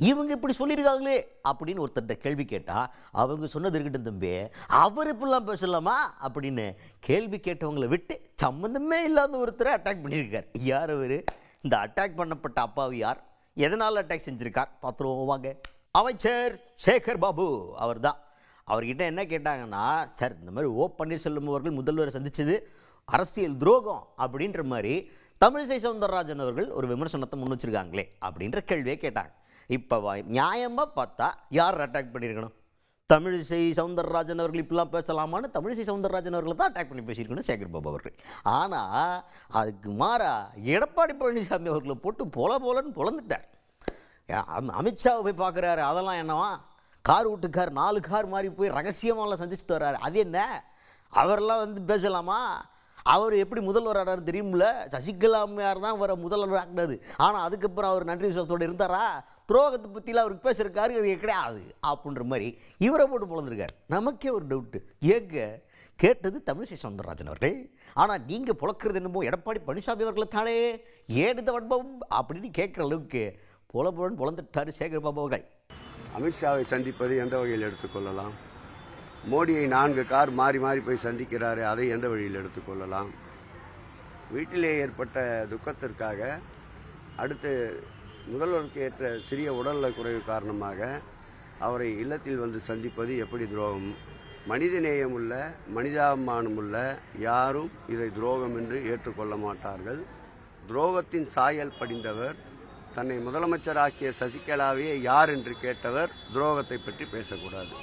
இவங்க இப்படி சொல்லியிருக்காங்களே அப்படின்னு ஒருத்தர்கிட்ட கேள்வி கேட்டால் அவங்க சொன்னது இருக்கட்டும் தம்பி, அவர் இப்படிலாம் பேசலாமா அப்படின்னு கேள்வி கேட்டவங்களை விட்டு சம்மந்தமே இல்லாத ஒருத்தரை அட்டாக் பண்ணியிருக்கார். யார் அவர்? இந்த அட்டாக் பண்ணப்பட்ட அப்பாவி யார்? எதனால் அட்டாக் செஞ்சுருக்கார் பார்த்துருவோம் வாங்க. அமைச்சர் சேகர் பாபு அவர் தான். அவர்கிட்ட என்ன கேட்டாங்கன்னா, சார் இந்த மாதிரி ஓ பன்னீர்செல்வம் அவர்கள் முதல்வரை சந்தித்தது அரசியல் துரோகம் அப்படின்ற மாதிரி தமிழிசை சவுந்தரராஜன் அவர்கள் ஒரு விமர்சனத்தை முன் வச்சிருக்காங்களே அப்படின்ற கேள்வியை கேட்டாங்க. இப்போ நியாயமாக பார்த்தா யார் அட்டாக் பண்ணியிருக்கணும்? தமிழிசை சவுந்தரராஜன் அவர்கள் இப்படிலாம் பேசலாமான்னு தமிழிசை சவுந்தரராஜன் அவர்களை தான் அட்டாக் பண்ணி பேசியிருக்கணும் சேகர் பாபு அவர்கள். ஆனால் அதுக்கு மாறா எடப்பாடி பழனிசாமி அவர்களை போட்டு போலன்னு பொழந்துட்டார். அமித்ஷாவை போய் பார்க்குறாரு, அதெல்லாம் என்னவா கார் வீட்டுக்கார் 4 கார் மாதிரி போய் ரகசியமாலாம் சந்திச்சுட்டு வர்றாரு, அது என்ன அவரெல்லாம் வந்து பேசலாமா? அவர் எப்படி முதல்வர் ஆனார் தெரியுமில்ல? சசிகலா அம்மையார் தான் அவரை முதல்வர் ஆக்கினது. ஆனால் அதுக்கப்புறம் அவர் நன்றி விசுவாசத்தோடு இருந்தாரா? துரோகத்தை பற்றிலாம் அவருக்கு பேசுறதுக்காரு அது கிடையாது அப்படின்ற மாதிரி இவரை போட்டு பொழந்திருக்கார். நமக்கே ஒரு டவுட்டு, ஏங்க கேட்டது தமிழிசை சவுந்தரராஜன் அவர்கள், ஆனால் நீங்கள் புழக்கிறது என்னமோ எடப்பாடி பழனிசாமி அவர்களை தானே, ஏடுத வன்பம் அப்படின்னு கேட்குற அளவுக்கு புலன்னு பொழந்துட்டார் சேகர் பாபு அவர்கள். அமித்ஷாவை சந்திப்பது எந்த வகையில் எடுத்துக்கொள்ளலாம்? மோடியை 4 கார் மாறி மாறி போய் சந்திக்கிறாரு, அதை எந்த வழியில் எடுத்துக்கொள்ளலாம்? வீட்டிலே ஏற்பட்ட துக்கத்திற்காக அடுத்து முதல்வருக்கு ஏற்ற சிறிய உடல்நல குறைவு காரணமாக அவரை இல்லத்தில் வந்து சந்திப்பது எப்படி துரோகம்? மனிதநேயமுள்ள மனிதாபிமானமுள்ள யாரும் இதை துரோகம் என்று ஏற்றுக்கொள்ள மாட்டார்கள். துரோகத்தின் சாயல் படிந்தவர், தன்னை முதலமைச்சராக்கிய சசிகலாவே யார் என்று கேட்டவர் துரோகத்தை பற்றி பேசக்கூடாது.